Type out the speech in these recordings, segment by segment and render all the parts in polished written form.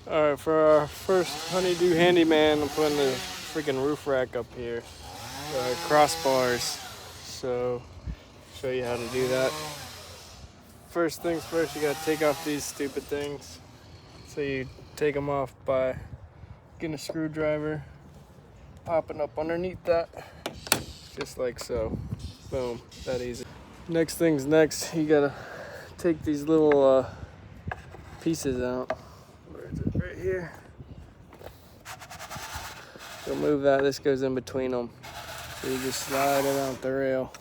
Alright, for our first honeydew handyman, I'm putting the freaking roof rack up here. Crossbars. So, show you how to do that. First things first, you gotta take off these stupid things. So you take them off by getting a screwdriver, popping up underneath that, just like so. Boom, that easy. Next thing's next, you gotta take these little pieces out. Where is it? Right here. You'll move that, this goes in between them. So you just slide it out the rail.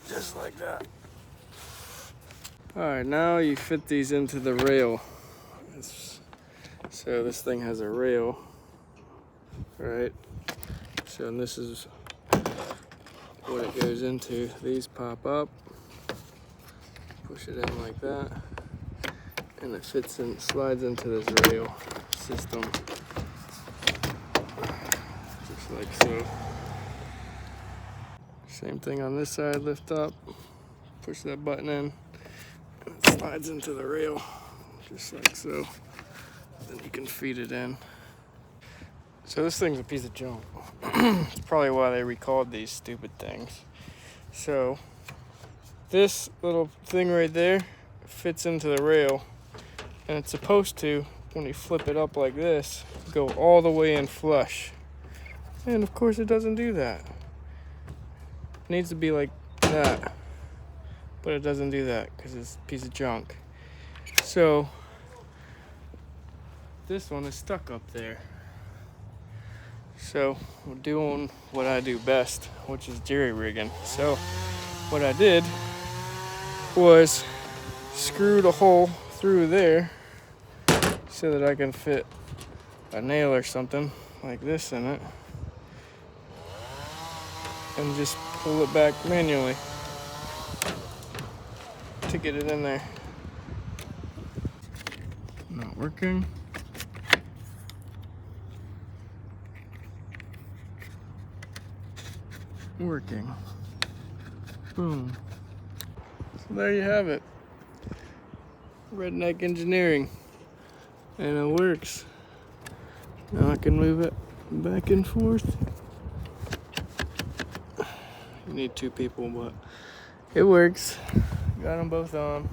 Just like that. Alright, now you fit these into the rail. So this thing has a rail, right? So and this is what it goes into. These pop up, push it in like that, and it fits in, slides into this rail system. Just like so. Same thing on this side, lift up, push that button in, and it slides into the rail, just like so. Then you can feed it in. So this thing's a piece of junk. It's probably why they recalled these stupid things. So this little thing right there fits into the rail, and it's supposed to, when you flip it up like this, go all the way in flush. And of course it doesn't do that. It needs to be like that, but it doesn't do that because it's a piece of junk. So this one is stuck up there. So we're doing what I do best, which is jerry rigging. So what I did was screw the hole through there so that I can fit a nail or something like this in it, and just pull it back manually to get it in there. Not working. Working. Boom. So there you have it. Redneck engineering. And it works. Now I can move it back and forth. You need two people, but it works. Got them both on.